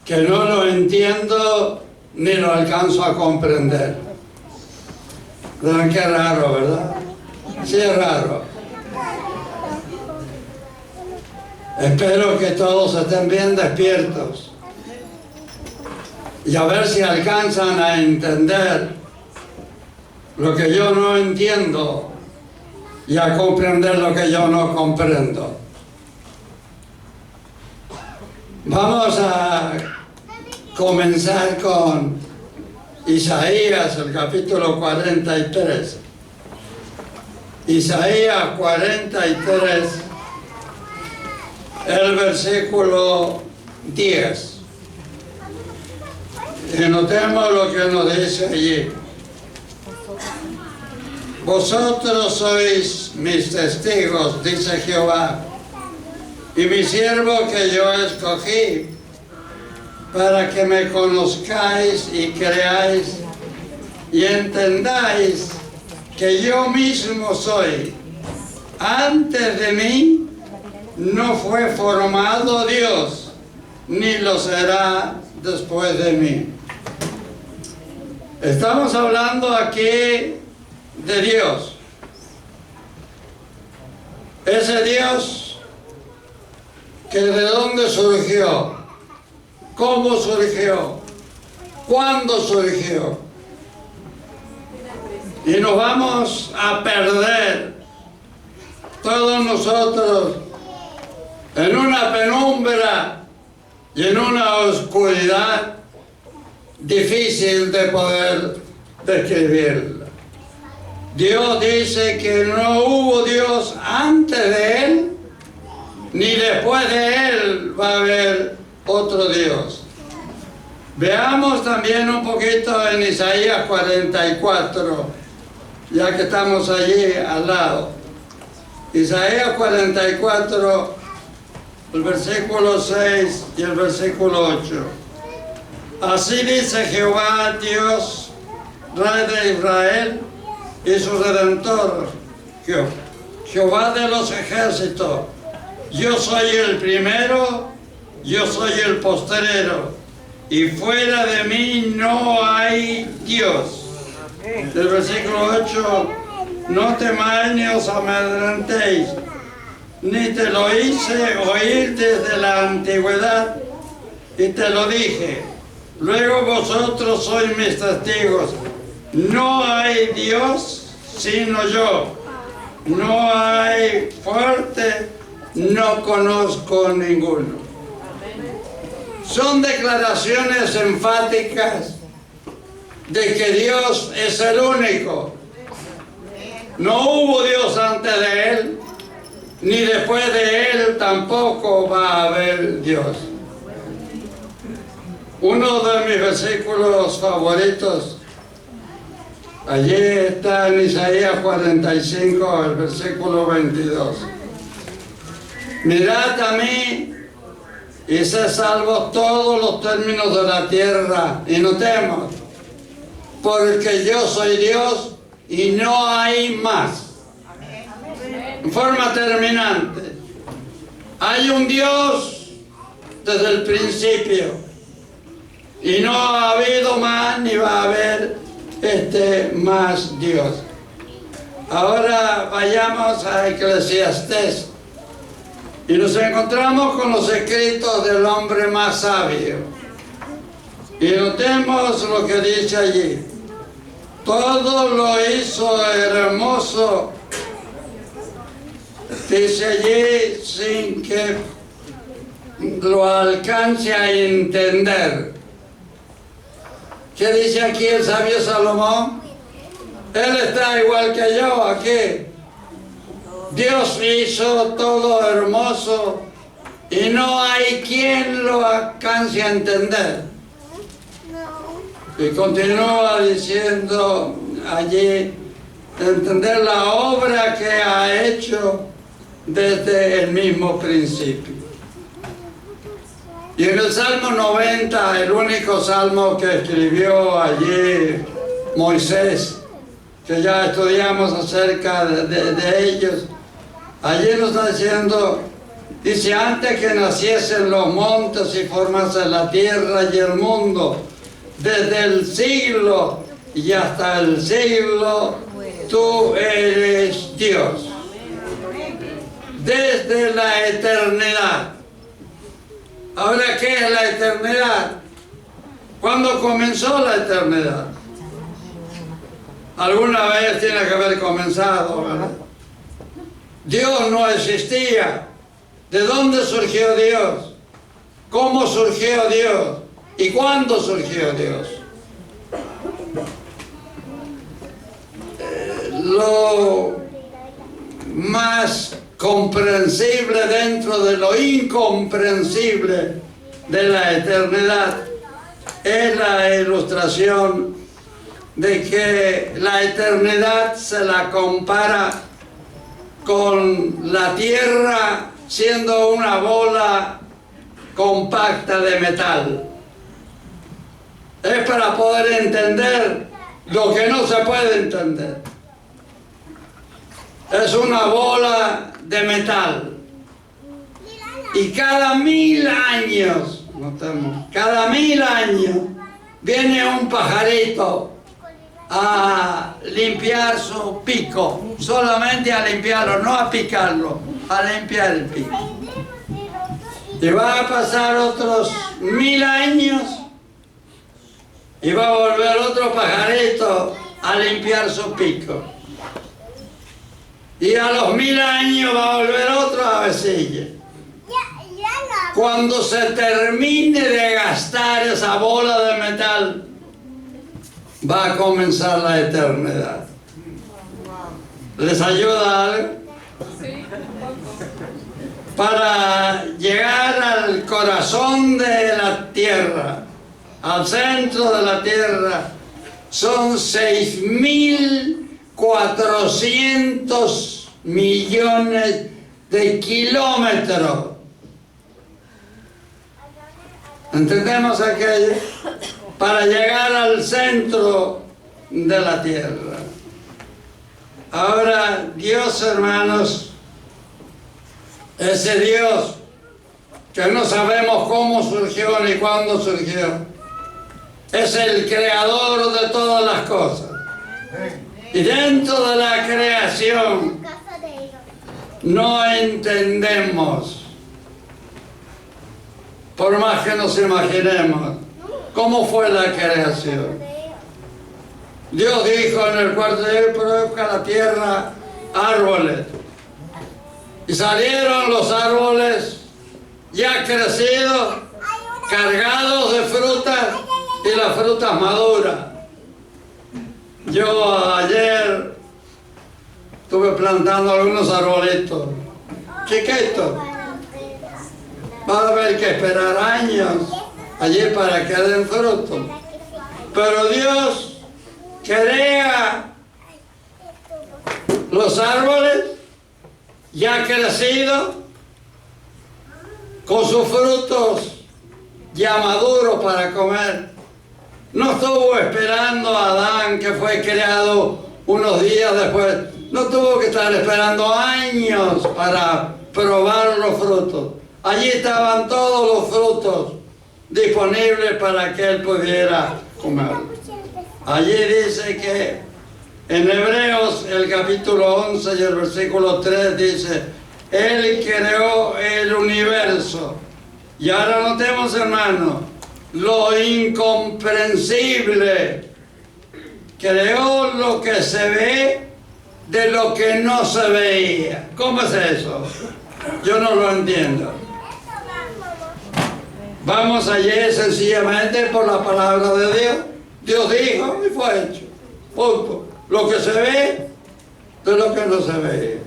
que no lo entiendo ni lo alcanzo a comprender. ¿Verdad? Qué raro, ¿verdad? Sí, es raro. Espero que todos estén bien despiertos y a ver si alcanzan a entender lo que yo no entiendo y a comprender lo que yo no comprendo. Vamos a comenzar con Isaías, el capítulo 43. Isaías 43, el versículo 10. Y notemos lo que nos dice allí. Vosotros sois mis testigos, dice Jehová, y mi siervo que yo escogí, para que me conozcáis y creáis y entendáis que yo mismo soy. Antes de mí no fue formado Dios, ni lo será después de mí. Estamos hablando aquí de Dios. Ese Dios que de dónde surgió, cómo surgió, cuándo surgió. Y nos vamos a perder todos nosotros en una penumbra y en una oscuridad difícil de poder describirla. Dios dice que no hubo Dios antes de Él, ni después de Él va a haber otro Dios. Veamos también un poquito en Isaías 44, ya que estamos allí al lado. Isaías 44, el versículo 6 y el versículo 8. Así dice Jehová, Dios, Rey de Israel y su Redentor, Jehová de los ejércitos. Yo soy el primero, yo soy el postrero, y fuera de mí no hay Dios. Del versículo 8, no temáis ni os amedrentéis, ni te lo hice oír desde la antigüedad, y te lo dije. Luego vosotros sois mis testigos. No hay Dios sino yo. No hay fuerte, no conozco ninguno. Son declaraciones enfáticas de que Dios es el único. No hubo Dios antes de Él, ni después de Él tampoco va a haber Dios. Uno de mis versículos favoritos, allí está en Isaías 45, el versículo 22. Mirad a mí y sed salvos todos los términos de la tierra, y notemos, porque yo soy Dios y no hay más. En forma terminante, hay un Dios desde el principio, y no ha habido más ni va a haber más Dios. Ahora vayamos a Eclesiastés y nos encontramos con los escritos del hombre más sabio. Y notemos lo que dice allí. Todo lo hizo hermoso, dice allí, sin que lo alcance a entender. ¿Qué dice aquí el sabio Salomón? Él está igual que yo aquí. Dios hizo todo hermoso y no hay quien lo alcance a entender. Y continúa diciendo allí, entender la obra que ha hecho desde el mismo principio. Y en el Salmo 90, el único salmo que escribió allí Moisés, que ya estudiamos acerca de ellos, allí nos está diciendo Dice, antes que naciesen los montes y formase la tierra y el mundo, desde el siglo y hasta el siglo, tú eres Dios. Desde la eternidad. Ahora, ¿qué es la eternidad? ¿Cuándo comenzó la eternidad? Alguna vez tiene que haber comenzado, ¿verdad? Dios no existía. ¿De dónde surgió Dios? ¿Cómo surgió Dios? ¿Y cuándo surgió Dios? Lo más comprensible dentro de lo incomprensible de la eternidad es la ilustración de que la eternidad se la compara con la tierra siendo una bola compacta de metal. Es para poder entender lo que no se puede entender. Es una bola de metal. Y cada 1000 años, notemos, cada 1000 años viene un pajarito a limpiar su pico, solamente a limpiarlo, no a picarlo, a limpiar el pico. Y va a pasar otros 1000 años y va a volver otro pajarito a limpiar su pico. Y a los 1000 años va a volver otro avecilla. Cuando se termine de gastar esa bola de metal, va a comenzar la eternidad. ¿Les ayuda algo? Para llegar al corazón de la tierra, al centro de la tierra, son 6.400 millones de kilómetros. ¿Entendemos aquello? Para llegar al centro de la tierra. Ahora, Dios, hermanos, ese Dios que no sabemos cómo surgió ni cuándo surgió, es el creador de todas las cosas. Y dentro de la creación no entendemos, por más que nos imaginemos, cómo fue la creación. Dios dijo en el cuarto día, produzca la tierra árboles. Y salieron los árboles ya crecidos, cargados de frutas y las frutas maduras. Yo ayer estuve plantando algunos arbolitos chiquitos. Va a haber que esperar años allí para que den fruto. Pero Dios crea los árboles ya crecidos, con sus frutos ya maduros para comer. No estuvo esperando a Adán, que fue creado unos días después. No tuvo que estar esperando años para probar los frutos. Allí estaban todos los frutos disponibles para que él pudiera comer. Allí dice que en Hebreos, el capítulo 11 y el versículo 3 dice, Él creó el universo. Y ahora notemos, hermanos, lo incomprensible. Creó lo que se ve de lo que no se veía. ¿Cómo es eso? Yo no lo entiendo. Vamos allí sencillamente por la palabra de Dios. Dios dijo y fue hecho. Punto. Lo que se ve de lo que no se ve.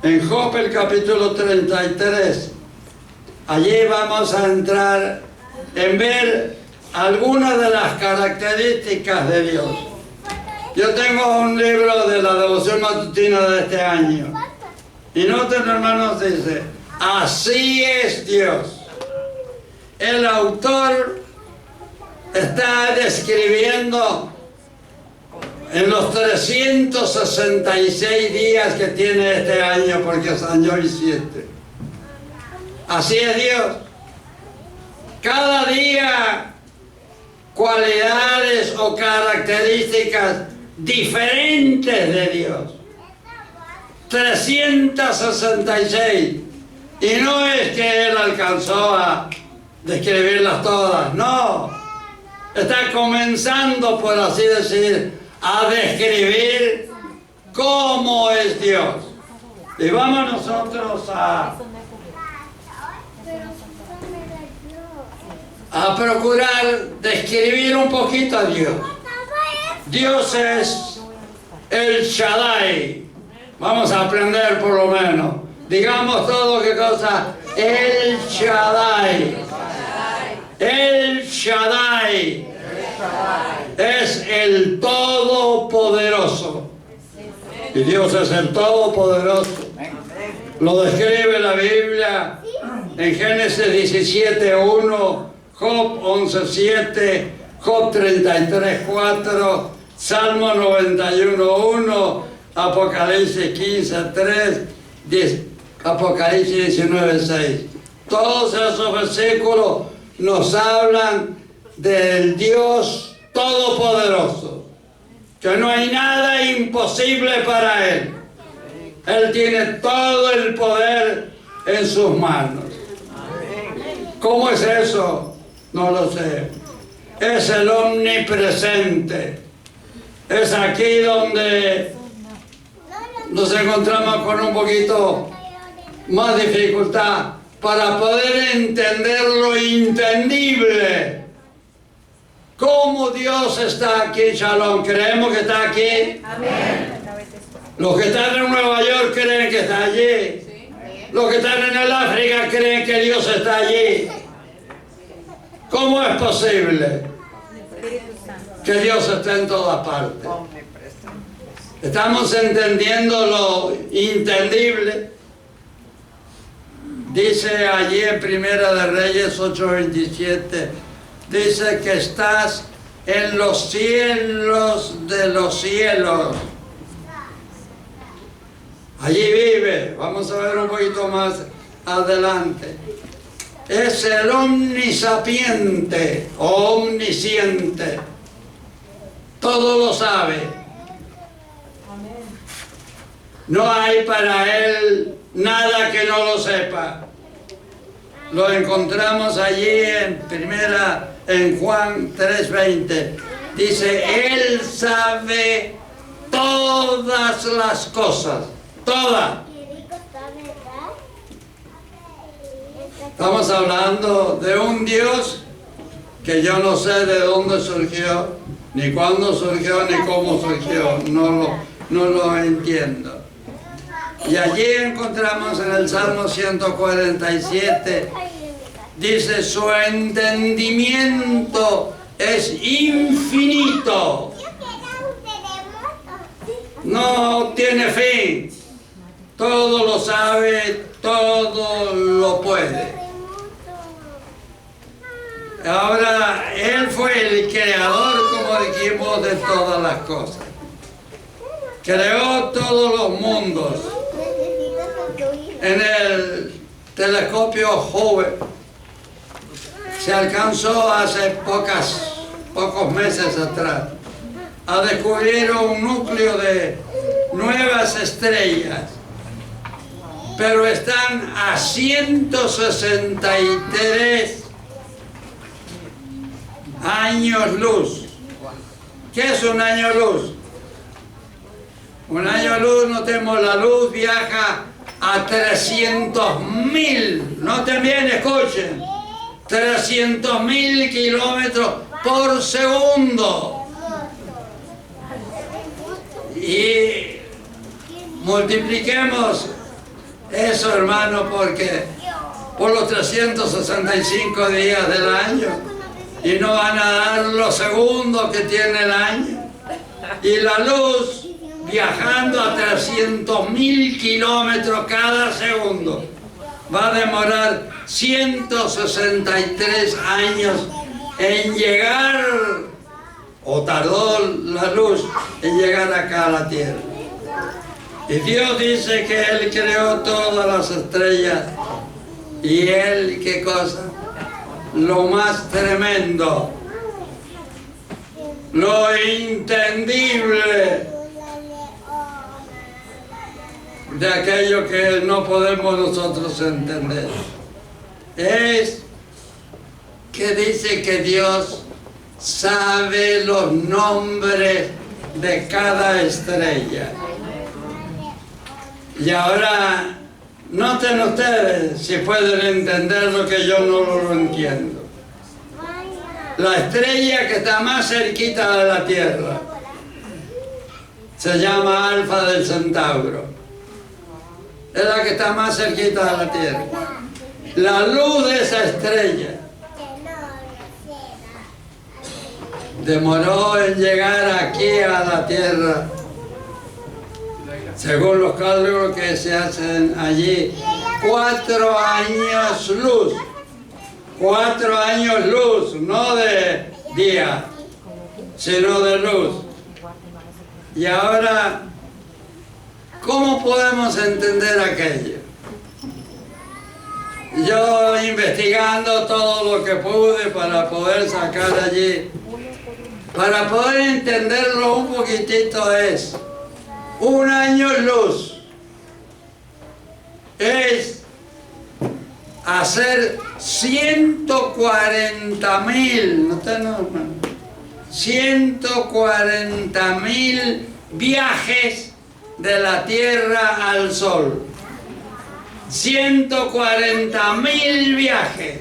En Job, el capítulo 33, allí vamos a entrar en ver algunas de las características de Dios. Yo tengo un libro de la devoción matutina de este año. Y noten, hermanos, dice, así es Dios. El autor está describiendo en los 366 días que tiene este año, porque es año bisiesto, Así es Dios. Cada día cualidades o características diferentes de Dios. 366. Y no es que Él alcanzó a describirlas todas, no. Está comenzando, por así decir, a describir cómo es Dios. Y vamos nosotros a procurar describir un poquito a Dios. Dios es el Shaddai. Vamos a aprender por lo menos. Digamos todo qué cosa. El Shaddai. El Shaddai. Es el Todopoderoso. Y Dios es el Todopoderoso. Lo describe la Biblia en Génesis 17:1, Job 11:7, Job 33:4, Salmo 91:1, Apocalipsis 15:3, Apocalipsis 19:6. Todos esos versículos nos hablan del Dios Todopoderoso, que no hay nada imposible para Él. Él tiene todo el poder en sus manos. ¿Cómo es eso? No lo sé. Es el omnipresente. Es aquí donde nos encontramos con un poquito más dificultad para poder entender lo entendible. ¿Cómo Dios está aquí, Shalom? ¿Creemos que está aquí? Amén. Los que están en Nueva York creen que está allí. Los que están en el África creen que Dios está allí. ¿Cómo es posible que Dios esté en todas partes? ¿Estamos entendiendo lo entendible? Dice allí en Primera de Reyes 8:27, dice que estás en los cielos de los cielos. Allí vive. Vamos a ver un poquito más adelante. Es el omnisapiente, omnisciente. Todo lo sabe. No hay para Él nada que no lo sepa. Lo encontramos allí en Juan 3:20. Dice, Él sabe todas las cosas. Todas. Estamos hablando de un Dios que yo no sé de dónde surgió, ni cuándo surgió, ni cómo surgió. No lo entiendo. Y allí encontramos en el Salmo 147, dice, su entendimiento es infinito. No tiene fin. Todo lo sabe, todo lo puede. Ahora, Él fue el creador, como dijimos, de todas las cosas. Creó todos los mundos. En el telescopio Hubble se alcanzó hace pocos meses atrás a descubrir un núcleo de nuevas estrellas, pero están a 163 años luz. ¿Qué es un año luz? Un año luz, notemos, la luz viaja a 300.000, noten bien, escuchen, 300.000 kilómetros por segundo. Y multipliquemos eso, hermano, porque por los 365 días del año, y no van a dar los segundos que tiene el año. Y la luz viajando a 300.000 kilómetros cada segundo va a demorar 163 años en llegar, o tardó la luz en llegar acá a la tierra. Y Dios dice que Él creó todas las estrellas Y Él, ¿qué cosa? Lo más tremendo, lo intendible de aquello que no podemos nosotros entender, es que dice que Dios sabe los nombres de cada estrella. Y ahora, noten ustedes si pueden entender lo que yo no lo entiendo. La estrella que está más cerquita de la Tierra se llama Alfa del Centauro. Es la que está más cerquita de la Tierra. La luz de esa estrella demoró en llegar aquí a la Tierra, según los cálculos que se hacen allí, 4 años luz. 4 años luz, no de día, sino de luz. Y ahora, ¿cómo podemos entender aquello? Yo investigando todo lo que pude para poder sacar allí, para poder entenderlo un poquitito, es 1 año luz. Es hacer 140.000, no está normal, 140.000 viajes de la Tierra al Sol. 140.000 viajes.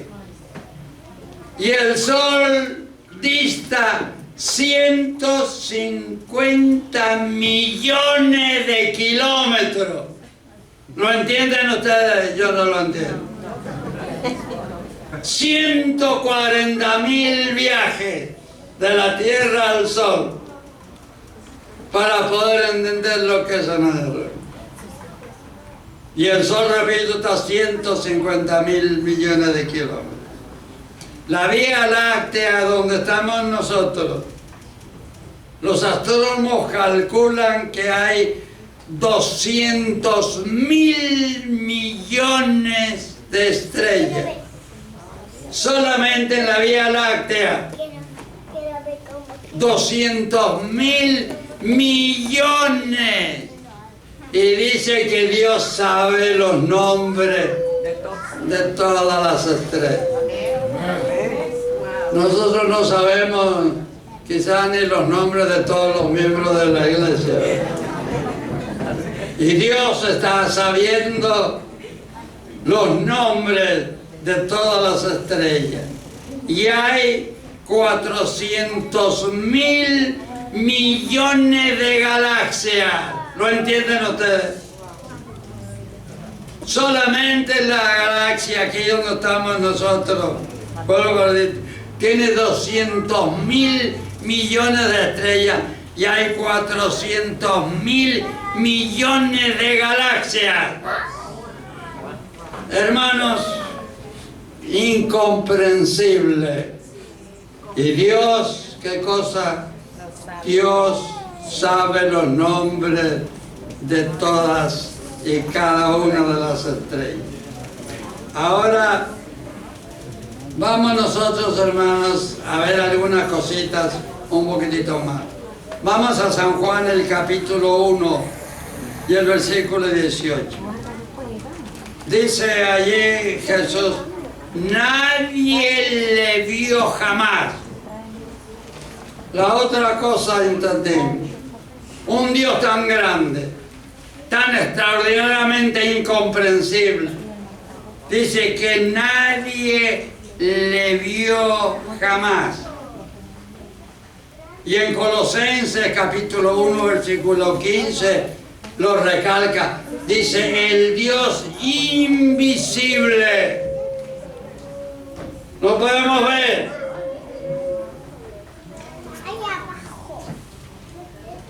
Y el Sol dista 150 millones de kilómetros. ¿Lo entienden ustedes? Yo no lo entiendo. 140.000 viajes de la Tierra al Sol para poder entender lo que es una guerra. Y el Sol, repito, está a 150.000 millones de kilómetros. La Vía Láctea, donde estamos nosotros, los astrónomos calculan que hay 200.000 millones de estrellas solamente en la Vía Láctea. 200.000 millones. Y dice que Dios sabe los nombres de todas las estrellas. Nosotros no sabemos quizás ni los nombres de todos los miembros de la iglesia. Y Dios está sabiendo los nombres de todas las estrellas. Y hay 400.000 millones de galaxias. ¿Lo entienden ustedes? Solamente la galaxia aquí donde estamos nosotros, tiene 200.000 millones de estrellas y hay 400.000 millones de galaxias. Hermanos, incomprensible. Y Dios, ¿qué cosa? Dios sabe los nombres de todas y cada una de las estrellas. Ahora, vamos nosotros, hermanos, a ver algunas cositas un poquitito más. Vamos a San Juan, el capítulo 1 y el versículo 18. Dice allí Jesús: nadie le vio jamás. La otra cosa entendemos. Un Dios tan grande, tan extraordinariamente incomprensible, dice que nadie le vio jamás. Y en Colosenses capítulo 1 versículo 15 lo recalca, dice: el Dios invisible. Lo podemos ver.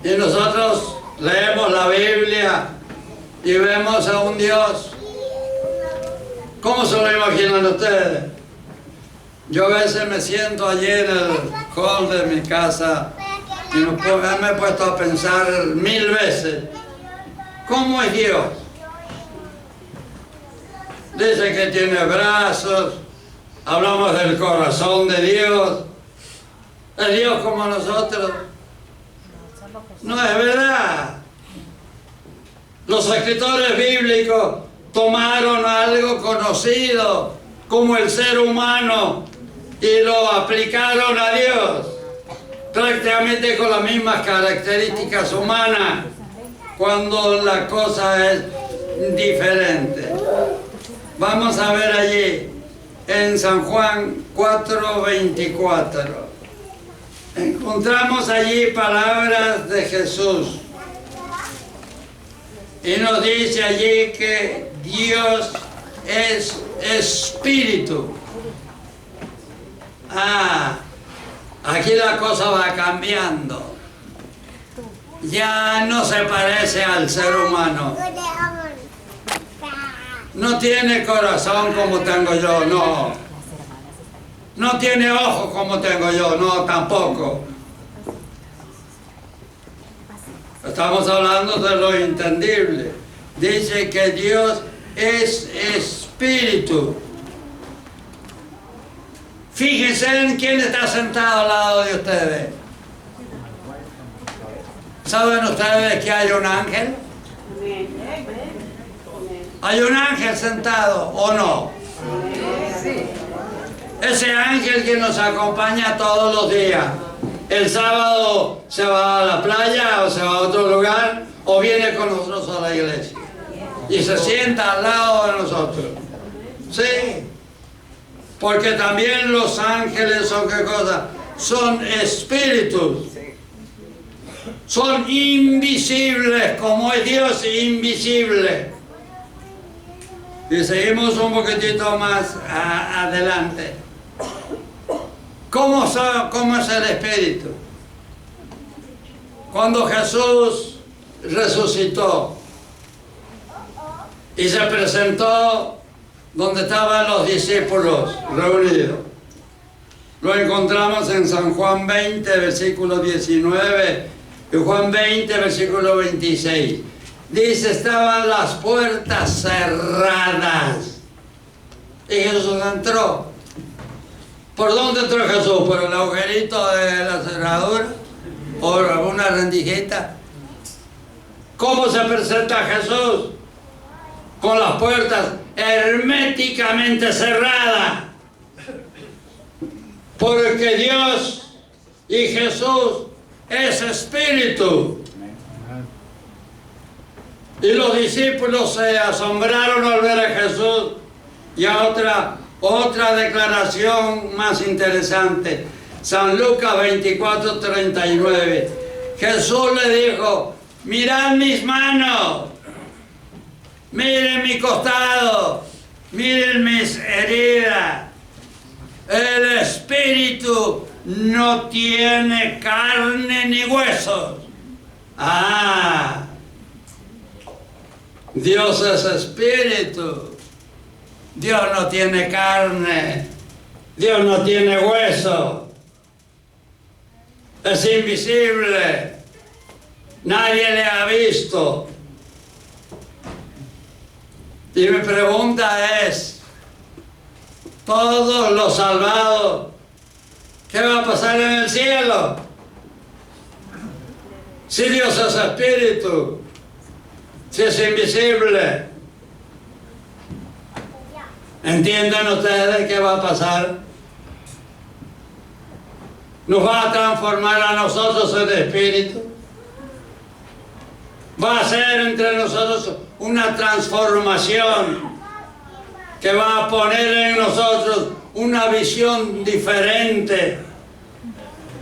Y nosotros leemos la Biblia y vemos a un Dios. ¿Cómo se lo imaginan ustedes? Yo a veces me siento allí en el hall de mi casa y me he puesto a pensar 1000 veces, ¿cómo es Dios? Dice que tiene brazos. Hablamos del corazón de Dios. ¿Es Dios como nosotros? No es verdad. Los escritores bíblicos tomaron algo conocido como el ser humano y lo aplicaron a Dios, prácticamente con las mismas características humanas, cuando la cosa es diferente. Vamos a ver allí en San Juan 4:24. Encontramos allí palabras de Jesús y nos dice allí que Dios es espíritu. Aquí la cosa va cambiando. Ya no se parece al ser humano. No tiene corazón como tengo yo, no. No tiene ojos como tengo yo, no, tampoco. Estamos hablando de lo entendible. Dice que Dios es espíritu. Fíjense en quién está sentado al lado de ustedes. ¿Saben ustedes que hay un ángel? ¿Hay un ángel sentado o no? Ese ángel que nos acompaña todos los días. El sábado se va a la playa o se va a otro lugar o viene con nosotros a la iglesia. Y se sienta al lado de nosotros. Sí. Porque también los ángeles son ¿qué cosa? Son espíritus. Son invisibles, como es Dios invisible. Y seguimos un poquitito más adelante. ¿Cómo es el espíritu? Cuando Jesús resucitó y se presentó donde estaban los discípulos reunidos. Lo encontramos en San Juan 20, versículo 19, y Juan 20, versículo 26. Dice, estaban las puertas cerradas. Y Jesús entró. ¿Por dónde entró Jesús? ¿Por el agujerito de la cerradura? ¿O alguna rendijita? ¿Cómo se presenta Jesús? Con las puertas herméticamente cerradas. Porque Dios y Jesús es espíritu. Y los discípulos se asombraron al ver a Jesús. Y a otra declaración más interesante. San Lucas 24:39. Jesús le dijo, mirad mis manos. Miren mi costado, miren mis heridas. El espíritu no tiene carne ni huesos. Dios es espíritu. Dios no tiene carne. Dios no tiene hueso. Es invisible. Nadie le ha visto. Y mi pregunta es, todos los salvados, ¿qué va a pasar en el cielo? Si Dios es espíritu, si es invisible, ¿entienden ustedes qué va a pasar? ¿Nos va a transformar a nosotros en espíritu? Va a ser entre nosotros una transformación que va a poner en nosotros una visión diferente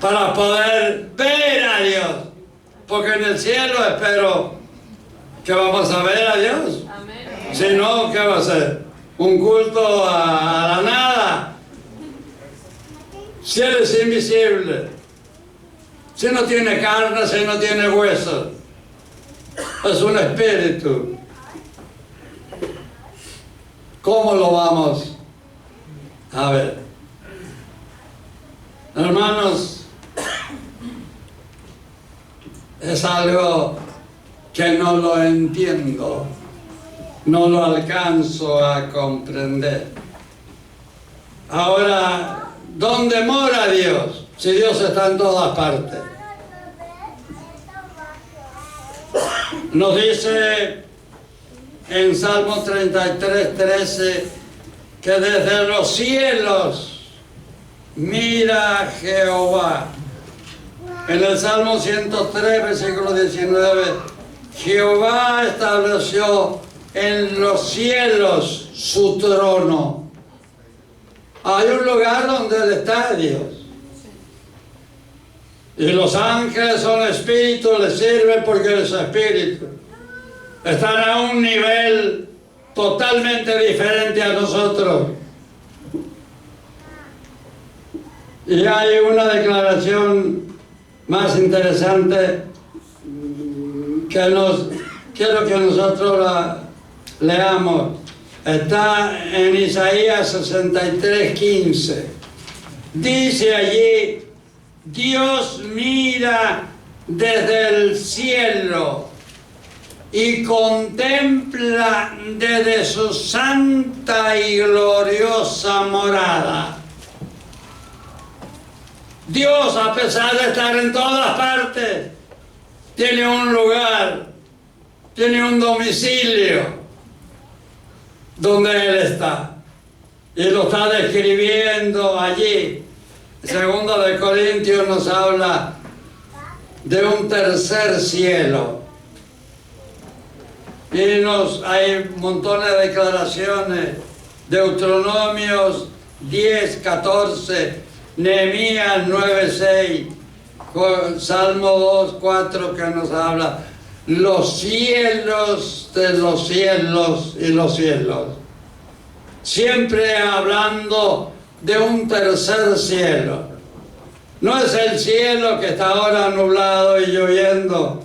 para poder ver a Dios. Porque en el cielo espero que vamos a ver a Dios. Amén. Si no, ¿qué va a ser? ¿Un culto a la nada? Si Él es invisible, si no tiene carne, si no tiene huesos, es un espíritu. ¿Cómo lo vamos a ver? Hermanos, es algo que no lo entiendo. no lo alcanzo a comprender. Ahora, ¿dónde mora Dios? Si Dios está en todas partes. Nos dice en Salmo 33:13 que desde los cielos mira Jehová. En el Salmo 103, versículo 19, Jehová estableció en los cielos su trono. Hay un lugar donde Él está, Dios. Y los ángeles son espíritus, les sirven porque Él es espíritu. Están a un nivel totalmente diferente a nosotros. Y hay una declaración más interesante que quiero que nosotros la leamos. Está en Isaías 63:15. Dice allí: Dios mira desde el cielo y contempla desde su santa y gloriosa morada. Dios, a pesar de estar en todas partes, tiene un lugar, tiene un domicilio donde Él está. Y lo está describiendo allí. Segundo de Corintios nos habla de un tercer cielo. Y hay montones de declaraciones. Deuteronomios 10:14, Nehemías 9:6, Salmo 2:4 que nos habla los cielos de los cielos y los cielos. Siempre hablando de un tercer cielo. No es el cielo que está ahora nublado y lloviendo.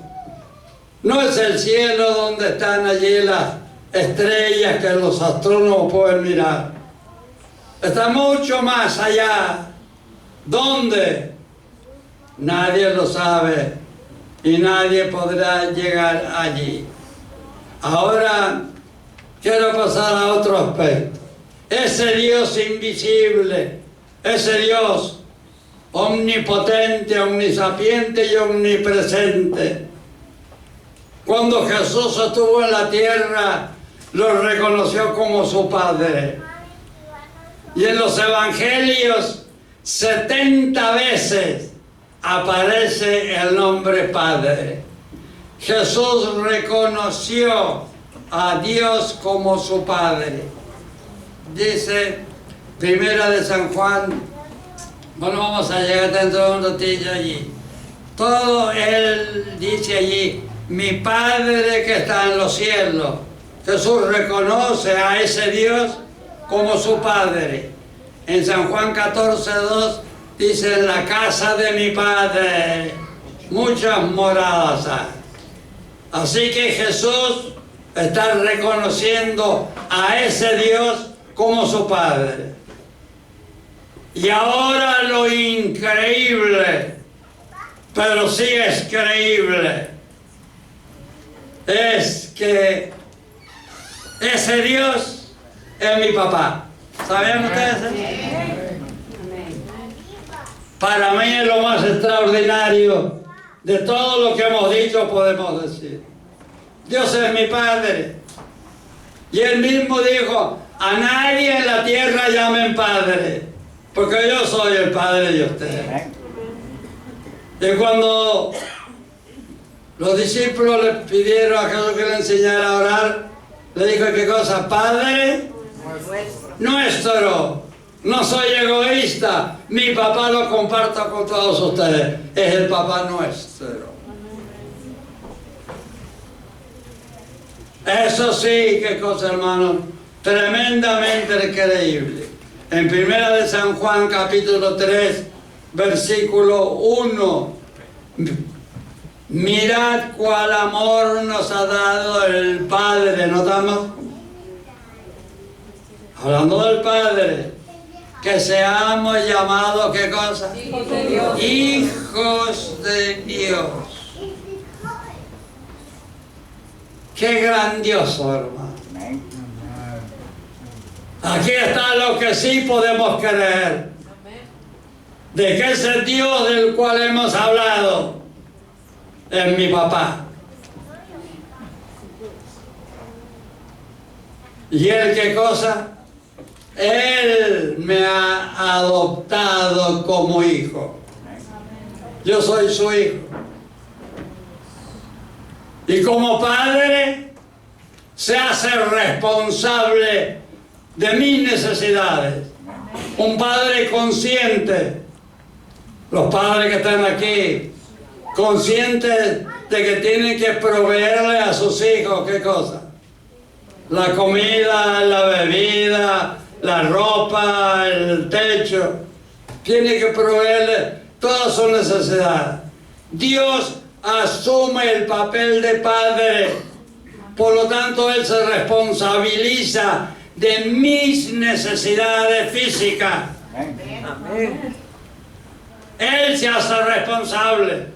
No es el cielo donde están allí las estrellas que los astrónomos pueden mirar. Está mucho más allá. ¿Dónde? Nadie lo sabe y nadie podrá llegar allí. Ahora quiero pasar a otro aspecto. Ese Dios invisible, ese Dios omnipotente, omnisapiente y omnipresente. Cuando Jesús estuvo en la tierra, lo reconoció como su Padre. Y en los evangelios, 70 veces aparece el nombre Padre. Jesús reconoció a Dios como su Padre. Dice, Primera de San Juan, bueno, vamos a llegar dentro de un ratillo allí. Todo Él dice allí, mi Padre que está en los cielos. Jesús reconoce a ese Dios como su Padre. En San Juan 14:2 dice, en la casa de mi Padre muchas moradas hay. Así que Jesús está reconociendo a ese Dios como su Padre. Y ahora lo increíble, pero sí es creíble, es que ese Dios es mi papá. ¿Sabían ustedes eso? Para mí es lo más extraordinario de todo lo que hemos dicho, podemos decir. Dios es mi Padre. Y Él mismo dijo, a nadie en la tierra llamen Padre, porque yo soy el Padre de ustedes. Y cuando los discípulos le pidieron a Jesús que le enseñara a orar, le dijo, ¿qué cosa? Padre nuestro. No soy egoísta, mi papá lo comparto con todos ustedes. Es el papá nuestro. Eso sí, qué cosa, hermano, tremendamente increíble. En Primera de San Juan, capítulo 3, versículo 1, mirad cuál amor nos ha dado el Padre, ¿notamos? Hablando del Padre, que seamos llamados, ¿qué cosa? Hijos de Dios. Hijos de Dios. Qué grandioso, hermano. Aquí está lo que sí podemos creer. De que ese Dios del cual hemos hablado es mi papá. ¿Y él qué cosa? Él me ha adoptado como hijo. Yo soy su hijo. Y como padre se hace responsable de mis necesidades. Un padre consciente. Los padres que están aquí, conscientes de que tienen que proveerle a sus hijos, ¿qué cosa? La comida, la bebida, la ropa, el techo. Tiene que proveerle todas sus necesidades. Dios asume el papel de padre. Por lo tanto, Él se responsabiliza de mis necesidades físicas. Amén. Él se hace responsable.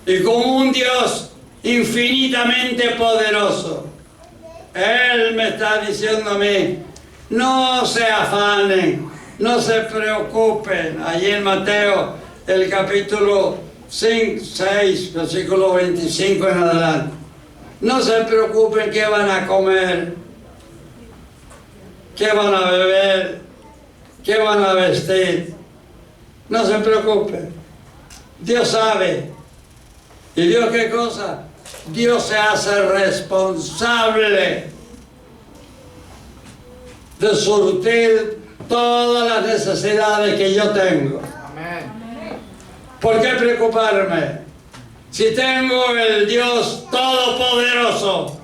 Y como un Dios infinitamente poderoso, Él me está diciendo a mí, no se afanen, no se preocupen. Allí en Mateo, el capítulo 6, versículo 25 en adelante. No se preocupen qué van a comer, qué van a beber, qué van a vestir. No se preocupen. Dios sabe. ¿Y Dios qué cosa? Dios se hace responsable de surtir todas las necesidades que yo tengo. ¿Por qué preocuparme? Si tengo el Dios Todopoderoso,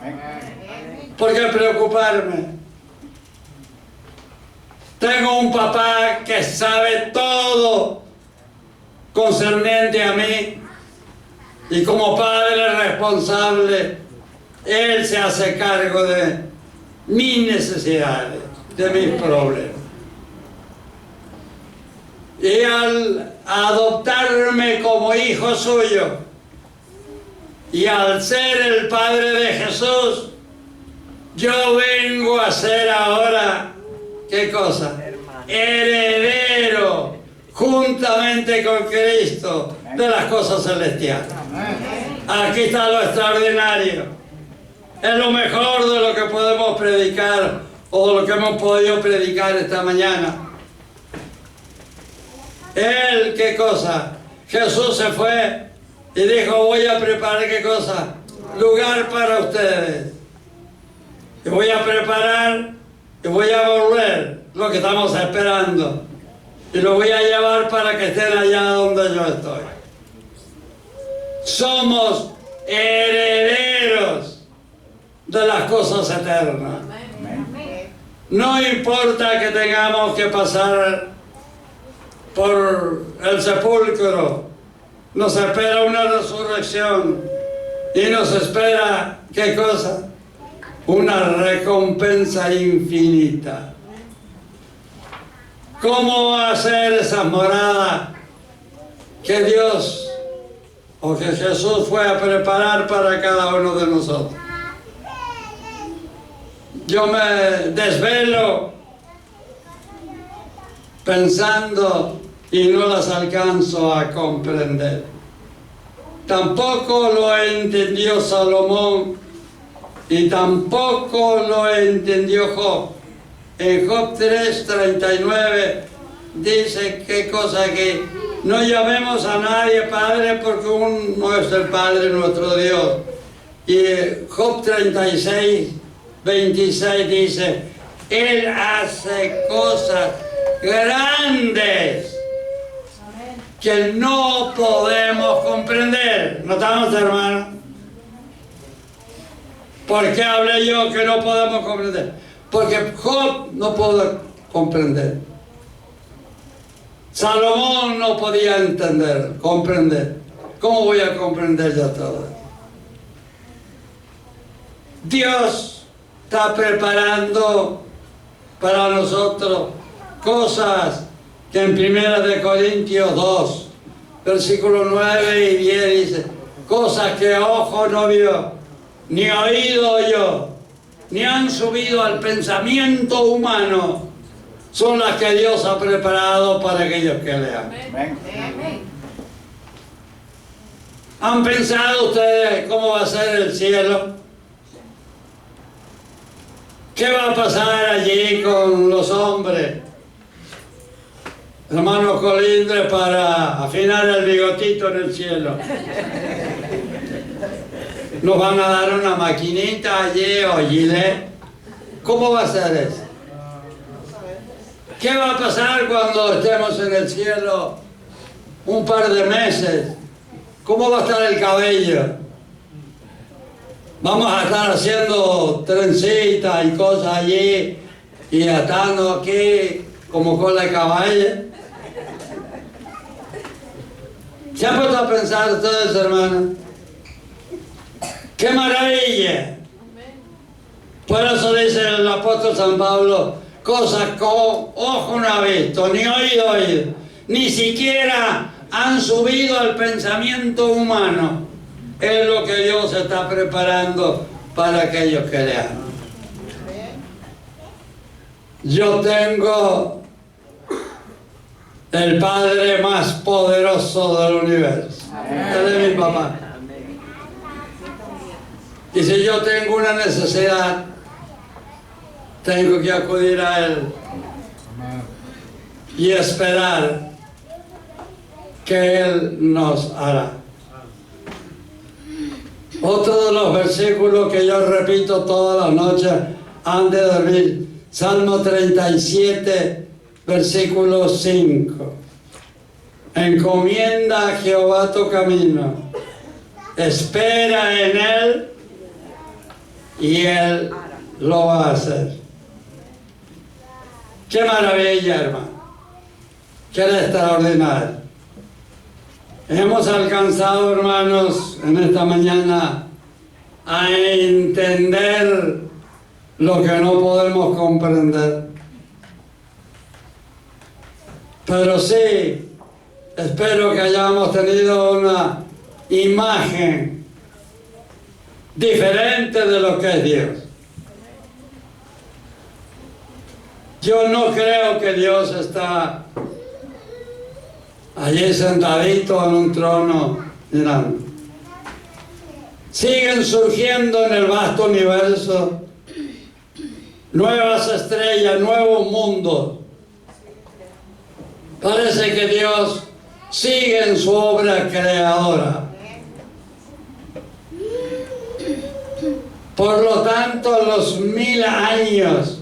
¿por qué preocuparme? Tengo un papá que sabe todo concerniente a mí y como padre responsable, Él se hace cargo de mis necesidades, de mis problemas. Y al adoptarme como hijo suyo y al ser el Padre de Jesús, yo vengo a ser ahora, ¿qué cosa? Heredero, juntamente con Cristo, de las cosas celestiales. Aquí está lo extraordinario. Es lo mejor de lo que podemos predicar o de lo que hemos podido predicar esta mañana. Él, ¿qué cosa? Jesús se fue y dijo, voy a preparar, ¿qué cosa? Lugar para ustedes. Y voy a preparar y voy a volver, lo que estamos esperando. Y lo voy a llevar para que estén allá donde yo estoy. Somos herederos de las cosas eternas. No importa que tengamos que pasar por el sepulcro, nos espera una resurrección y nos espera, ¿qué cosa? Una recompensa infinita. ¿Cómo va a ser esa morada que Dios o que Jesús fue a preparar para cada uno de nosotros? Yo me desvelo pensando y no las alcanzo a comprender. Tampoco lo entendió Salomón y tampoco lo entendió Job. En Job 3:39 dice qué cosa, que no llamemos a nadie Padre porque uno es el Padre nuestro Dios. Y Job 36:26 dice, Él hace cosas grandes que no podemos comprender. ¿Notamos, hermano? ¿Por qué hablé yo que no podemos comprender? Porque Job no pudo comprender. Salomón no podía entender, comprender. ¿Cómo voy a comprender yo todo? Dios está preparando para nosotros cosas que en 1 de Corintios 2, versículos 9 y 10 dice, cosas que ojo no vio, ni oído oyó, ni han subido al pensamiento humano son las que Dios ha preparado para aquellos que le aman. ¿Han pensado ustedes cómo va a ser el cielo? ¿Qué va a pasar allí con los hombres? Hermano Colindre, para afinar el bigotito en el cielo. Nos van a dar una maquinita allí o gilet. ¿Cómo va a ser eso? ¿Qué va a pasar cuando estemos en el cielo un par de meses? ¿Cómo va a estar el cabello? Vamos a estar haciendo trencitas y cosas allí y atando aquí como cola de caballo. ¿Se han puesto a pensar ustedes, hermanos? ¡Qué maravilla! Por eso dice el apóstol San Pablo, cosas que ojo no ha visto, ni oído oído, ni siquiera han subido al pensamiento humano. Es lo que Dios está preparando para aquellos que le aman. Yo tengo el Padre más poderoso del universo. Él es mi papá. Y si yo tengo una necesidad, tengo que acudir a Él y esperar que Él nos hará. Otro de los versículos que yo repito todas las noches antes de dormir, Salmo 37, versículo 5. Encomienda a Jehová tu camino, espera en Él y Él lo va a hacer. ¡Qué maravilla, hermano! ¡Qué extraordinario! Hemos alcanzado, hermanos, en esta mañana a entender lo que no podemos comprender. Pero sí, espero que hayamos tenido una imagen diferente de lo que es Dios. Yo no creo que Dios está allí sentadito en un trono mirando. Siguen surgiendo en el vasto universo nuevas estrellas, nuevos mundos. Parece que Dios sigue en su obra creadora. Por lo tanto, los 1000 años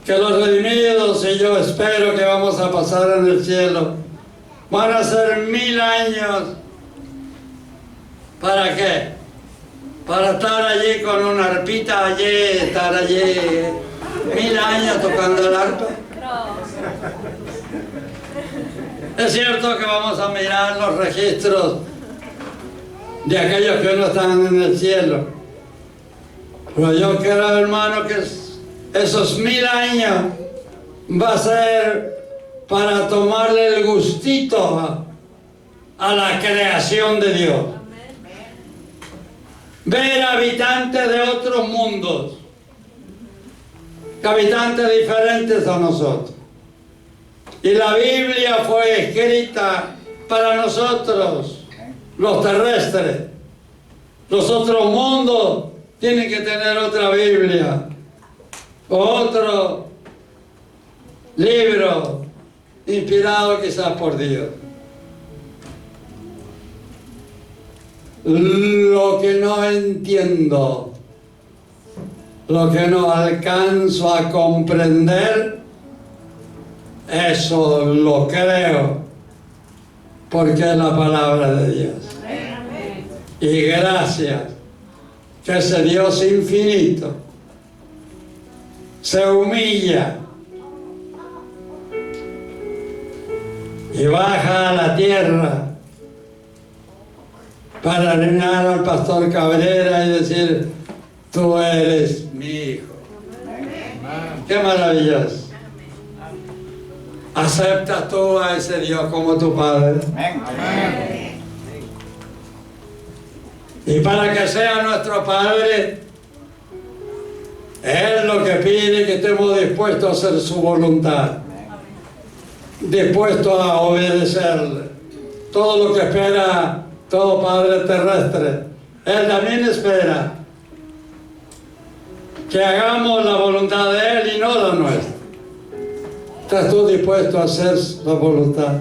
que los redimidos y yo espero que vamos a pasar en el cielo, van a ser 1000 años. ¿Para qué? Para estar allí con una arpita allí, estar allí 1000 años tocando el arpa. Es cierto que vamos a mirar los registros de aquellos que no están en el cielo, pero yo creo, hermano, que esos 1000 años va a ser para tomarle el gustito a la creación de Dios. Ver habitantes de otros mundos, habitantes diferentes a nosotros. Y la Biblia fue escrita para nosotros, los terrestres. Los otros mundos tienen que tener otra Biblia, otro libro inspirado quizás por Dios. Lo que no entiendo, lo que no alcanzo a comprender, eso lo creo, porque es la palabra de Dios. Y gracias que ese Dios infinito se humilla y baja a la tierra para reinar al pastor Cabrera y decir, tú eres mi hijo. ¡Qué maravilloso! ¿Aceptas tú a ese Dios como tu Padre? Amén. Y para que sea nuestro Padre, Él lo que pide es que estemos dispuestos a hacer su voluntad, dispuestos a obedecerle. Todo lo que espera todo Padre terrestre, Él también espera que hagamos la voluntad de Él y no la nuestra. ¿Estás tú dispuesto a hacer la voluntad?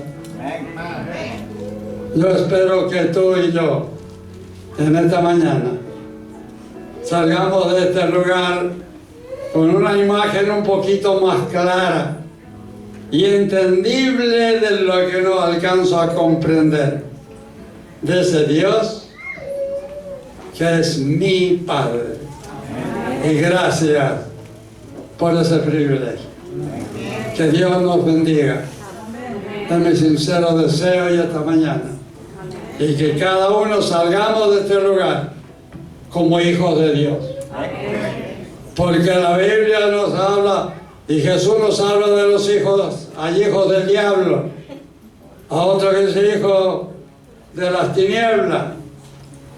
Yo espero que tú y yo, en esta mañana, salgamos de este lugar con una imagen un poquito más clara y entendible de lo que no alcanzo a comprender, de ese Dios que es mi Padre. Y gracias por ese privilegio. Que Dios nos bendiga. Es mi sincero deseo y esta mañana. Y que cada uno salgamos de este lugar como hijos de Dios. Porque la Biblia nos habla, y Jesús nos habla de los hijos, hay hijos del diablo, a otro que es hijo de las tinieblas,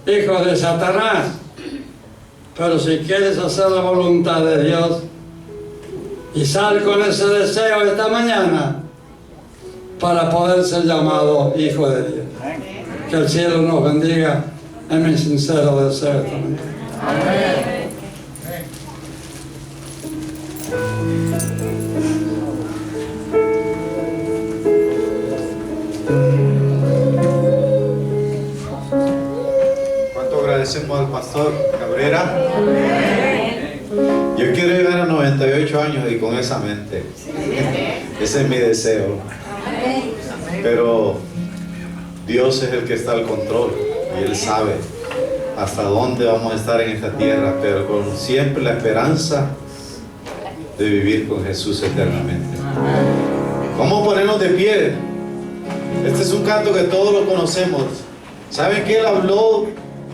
hijo de Satanás. Pero si quieres hacer la voluntad de Dios, y sal con ese deseo esta mañana para poder ser llamado hijo de Dios. Que el cielo nos bendiga, es mi sincero deseo esta mañana. Amén. ¿Cuánto agradecemos al pastor Cabrera? Yo quiero llegar a 98 años y con esa mente. Ese es mi deseo. Pero Dios es el que está al control y Él sabe hasta dónde vamos a estar en esta tierra, pero con siempre la esperanza de vivir con Jesús eternamente. Vamos a ponernos de pie. Este es un canto que todos lo conocemos. ¿Saben que Él habló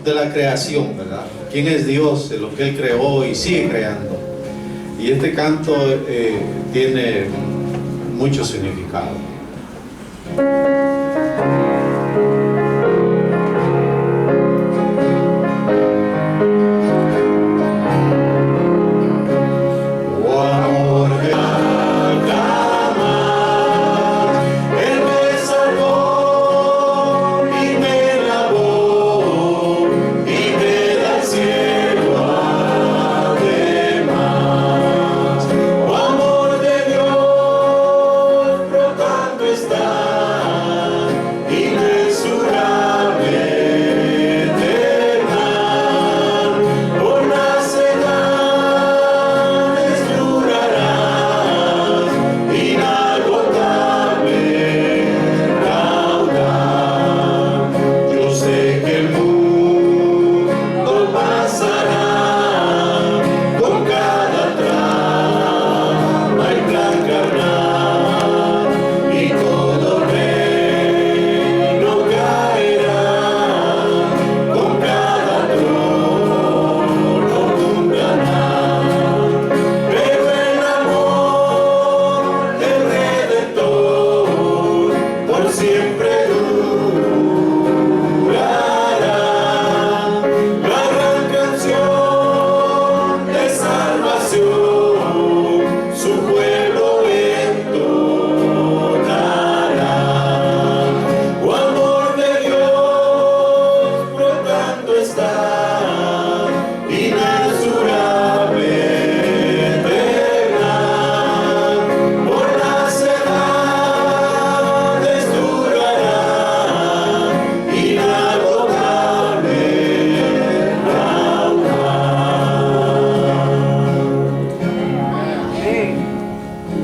de la creación, verdad? ¿Quién es Dios? De lo que Él creó y sigue creando. Y este canto tiene mucho significado.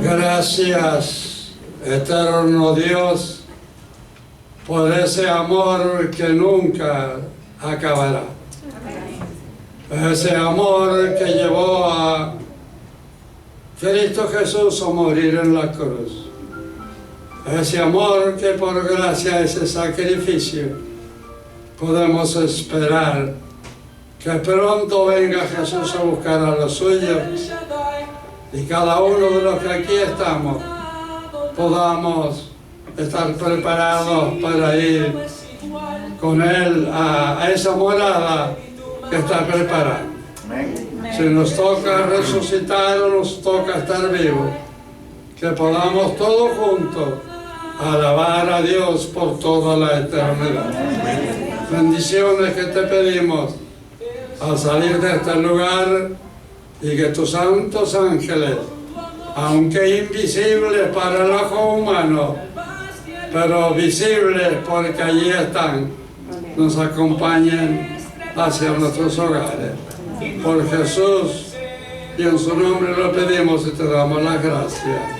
Gracias, eterno Dios, por ese amor que nunca acabará. Ese amor que llevó a Cristo Jesús a morir en la cruz. Ese amor que por gracia de ese sacrificio podemos esperar que pronto venga Jesús a buscar a los suyos y cada uno de los que aquí estamos podamos estar preparados para ir con Él a esa morada que está preparada. Si nos toca resucitar o nos toca estar vivos, que podamos todos juntos alabar a Dios por toda la eternidad. Bendiciones que te pedimos al salir de este lugar, y que tus santos ángeles, aunque invisibles para el ojo humano, pero visibles porque allí están, nos acompañen hacia nuestros hogares. Por Jesús, y en su nombre lo pedimos y te damos las gracias.